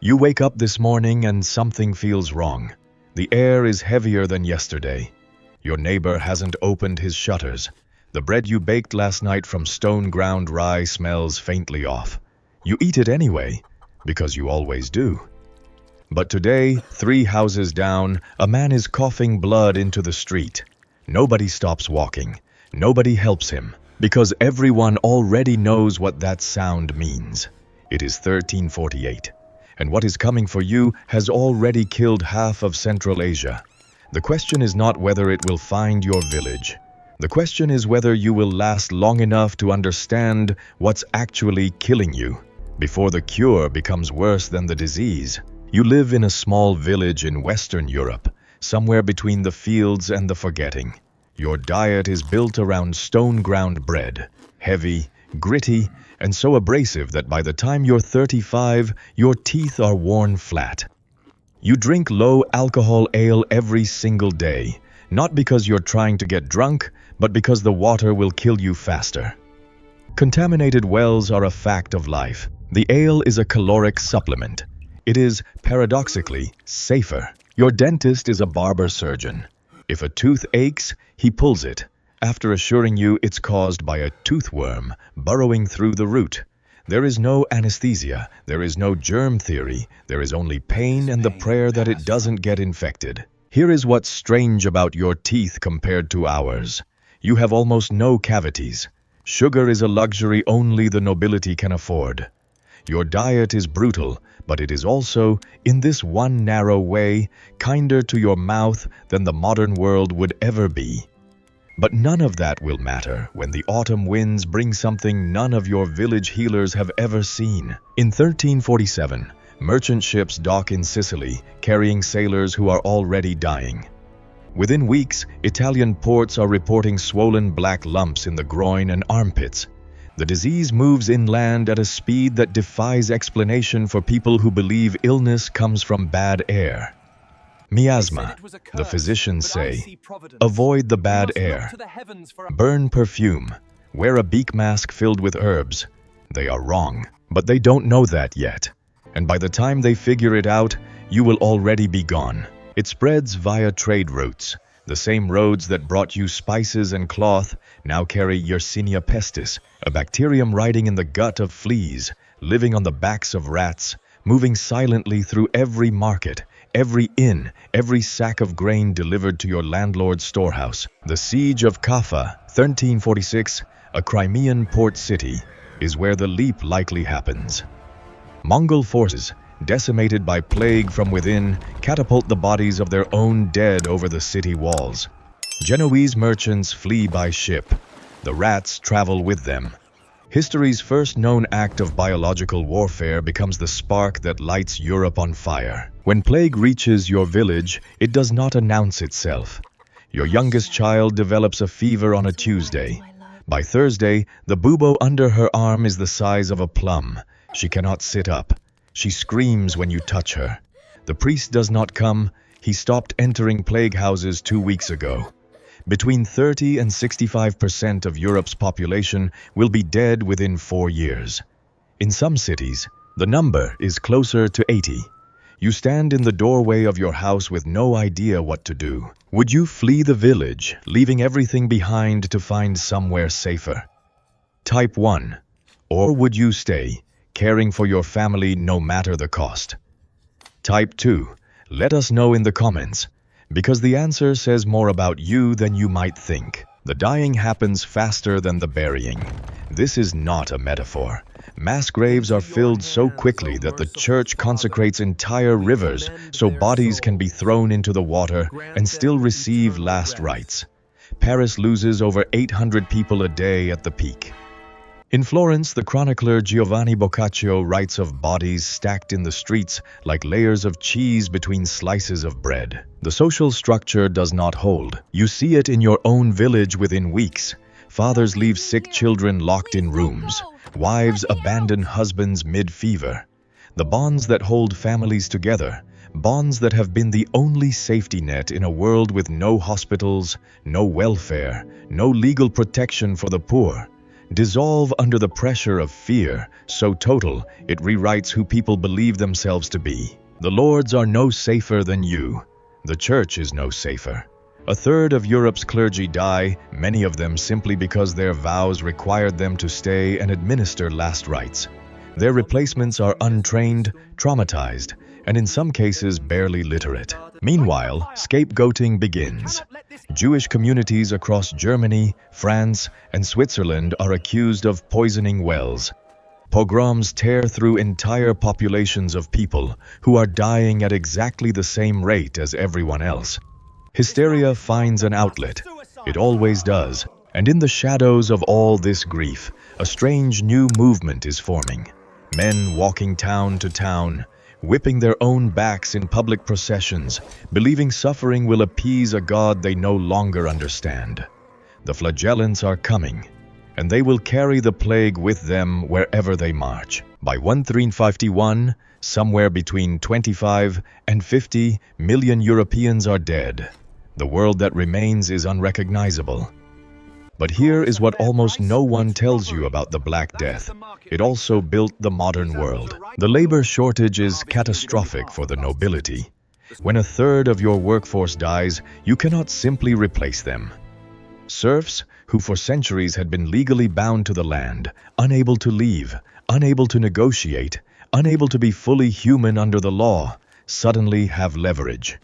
You wake up this morning and something feels wrong. The air is heavier than yesterday. Your neighbor hasn't opened his shutters. The bread you baked last night from stone-ground rye smells faintly off. You eat it anyway, because you always do. But today, 3 houses down, a man is coughing blood into the street. Nobody stops walking. Nobody helps him, because everyone already knows what that sound means. It is 1348, and what is coming for you has already killed half of Central Asia. The question is not whether it will find your village. The question is whether you will last long enough to understand what's actually killing you, before the cure becomes worse than the disease. You live in a small village in Western Europe, somewhere between the fields and the forgetting. Your diet is built around stone-ground bread, heavy, gritty, and so abrasive that by the time you're 35, your teeth are worn flat. You drink low-alcohol ale every single day, not because you're trying to get drunk, but because the water will kill you faster. Contaminated wells are a fact of life. The ale is a caloric supplement. It is, paradoxically, safer. Your dentist is a barber surgeon. If a tooth aches, he pulls it, after assuring you it's caused by a toothworm burrowing through the root. There is no anesthesia, there is no germ theory, there is only pain and the prayer that it doesn't get infected. Here is what's strange about your teeth compared to ours. You have almost no cavities. Sugar is a luxury only the nobility can afford. Your diet is brutal, but it is also, in this one narrow way, kinder to your mouth than the modern world would ever be. But none of that will matter when the autumn winds bring something none of your village healers have ever seen. In 1347, merchant ships dock in Sicily, carrying sailors who are already dying. Within weeks, Italian ports are reporting swollen black lumps in the groin and armpits. The disease moves inland at a speed that defies explanation for people who believe illness comes from bad air. Miasma, the physicians say. Avoid the bad air. Burn perfume. Wear a beak mask filled with herbs. They are wrong, but they don't know that yet. And by the time they figure it out, you will already be gone. It spreads via trade routes. The same roads that brought you spices and cloth now carry Yersinia pestis, a bacterium riding in the gut of fleas, living on the backs of rats, moving silently through every market, every inn, every sack of grain delivered to your landlord's storehouse. The siege of Kaffa, 1346, a Crimean port city, is where the leap likely happens. Mongol forces, decimated by plague from within, catapult the bodies of their own dead over the city walls. Genoese merchants flee by ship. The rats travel with them. History's first known act of biological warfare becomes the spark that lights Europe on fire. When plague reaches your village, it does not announce itself. Your youngest child develops a fever on a Tuesday. By Thursday, the bubo under her arm is the size of a plum. She cannot sit up. She screams when you touch her. The priest does not come. He stopped entering plague houses 2 weeks ago. Between 30 and 65% of Europe's population will be dead within 4 years. In some cities, the number is closer to 80. You stand in the doorway of your house with no idea what to do. Would you flee the village, leaving everything behind to find somewhere safer? Type 1. Or would you stay, caring for your family no matter the cost? Type 2. Let us know in the comments, because the answer says more about you than you might think. The dying happens faster than the burying. This is not a metaphor. Mass graves are filled so quickly that the church consecrates entire rivers so bodies can be thrown into the water and still receive last rites. Paris loses over 800 people a day at the peak. In Florence, the chronicler Giovanni Boccaccio writes of bodies stacked in the streets like layers of cheese between slices of bread. The social structure does not hold. You see it in your own village within weeks. Fathers leave sick children locked in rooms. Wives abandon husbands mid-fever. The bonds that hold families together, bonds that have been the only safety net in a world with no hospitals, no welfare, no legal protection for the poor, dissolve under the pressure of fear, so total it rewrites who people believe themselves to be. The lords are no safer than you. The church is no safer. A third of Europe's clergy die, many of them simply because their vows required them to stay and administer last rites. Their replacements are untrained, traumatized, and in some cases barely literate. Meanwhile, scapegoating begins. Jewish communities across Germany, France, and Switzerland are accused of poisoning wells. Pogroms tear through entire populations of people who are dying at exactly the same rate as everyone else. Hysteria finds an outlet. It always does. And in the shadows of all this grief, a strange new movement is forming. Men walking town to town, whipping their own backs in public processions, believing suffering will appease a God they no longer understand. The flagellants are coming, and they will carry the plague with them wherever they march. By 1351, somewhere between 25 and 50 million Europeans are dead. The world that remains is unrecognizable. But here is what almost no one tells you about the Black Death. It also built the modern world. The labor shortage is catastrophic for the nobility. When a third of your workforce dies, you cannot simply replace them. Serfs, who for centuries had been legally bound to the land, unable to leave, unable to negotiate, unable to be fully human under the law, suddenly have leverage.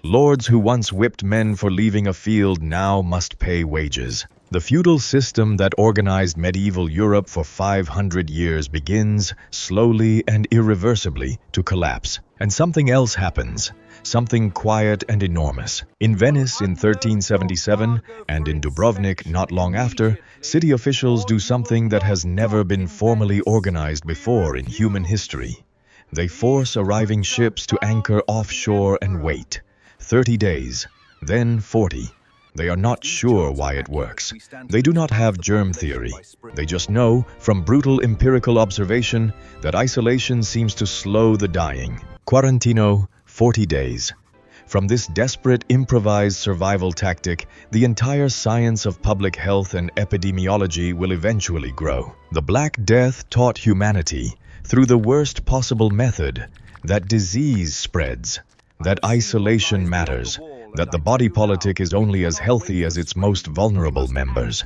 Lords who once whipped men for leaving a field now must pay wages. The feudal system that organized medieval Europe for 500 years begins, slowly and irreversibly, to collapse. And something else happens, something quiet and enormous. In Venice in 1377, and in Dubrovnik not long after, city officials do something that has never been formally organized before in human history. They force arriving ships to anchor offshore and wait. 30 days, then 40. They are not sure why it works. They do not have germ theory. They just know, from brutal empirical observation, that isolation seems to slow the dying. Quarantino, 40 days. From this desperate improvised survival tactic, the entire science of public health and epidemiology will eventually grow. The Black Death taught humanity, through the worst possible method, that disease spreads, that isolation matters, that the body politic is only as healthy as its most vulnerable members.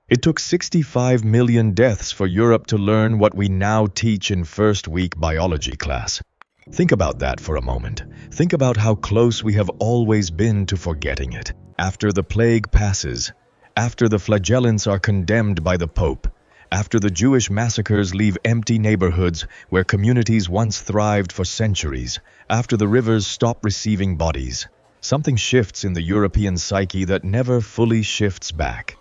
It took 65 million deaths for Europe to learn what we now teach in first-week biology class. Think about that for a moment. Think about how close we have always been to forgetting it. After the plague passes, after the flagellants are condemned by the Pope, after the Jewish massacres leave empty neighborhoods where communities once thrived for centuries, after the rivers stop receiving bodies, something shifts in the European psyche that never fully shifts back.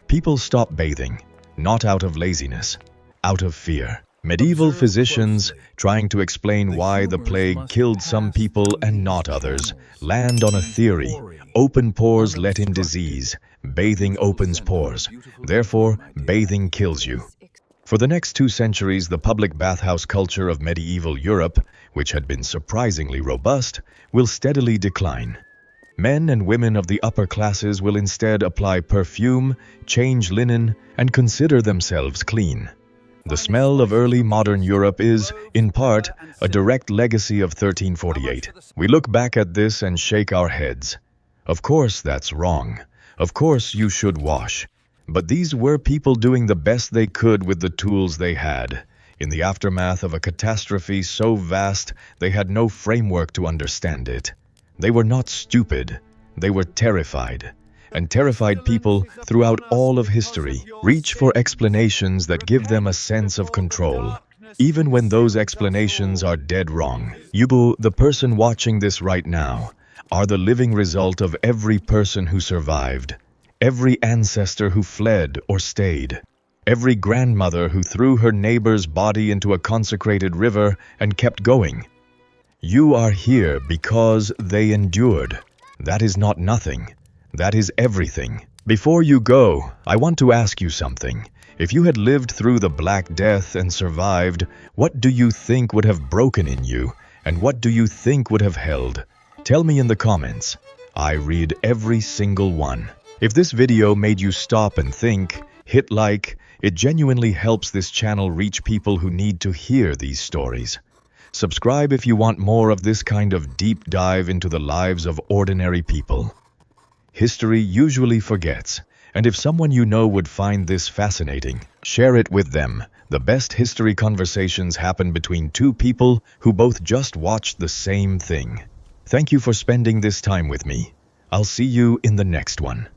People stop bathing, not out of laziness, out of fear. Medieval physicians, trying to explain why the plague killed some people and not others, land on a theory. Open pores let in disease. Bathing opens pores. Therefore, bathing kills you. For the next 2 centuries, the public bathhouse culture of medieval Europe, which had been surprisingly robust, will steadily decline. Men and women of the upper classes will instead apply perfume, change linen, and consider themselves clean. The smell of early modern Europe is, in part, a direct legacy of 1348. We look back at this and shake our heads. Of course that's wrong. Of course you should wash. But these were people doing the best they could with the tools they had, in the aftermath of a catastrophe so vast they had no framework to understand it. They were not stupid. They were terrified. And terrified people, throughout all of history, reach for explanations that give them a sense of control, even when those explanations are dead wrong. You, the person watching this right now, are the living result of every person who survived, every ancestor who fled or stayed, every grandmother who threw her neighbor's body into a consecrated river and kept going. You are here because they endured. That is not nothing. That is everything. Before you go, I want to ask you something. If you had lived through the Black Death and survived, what do you think would have broken in you, and what do you think would have held? Tell me in the comments. I read every single one. If this video made you stop and think, hit like, It genuinely helps this channel reach people who need to hear these stories. Subscribe if you want more of this kind of deep dive into the lives of ordinary people. History usually forgets, and if someone you know would find this fascinating, share it with them. The best history conversations happen between two people who both just watched the same thing. Thank you for spending this time with me. I'll see you in the next one.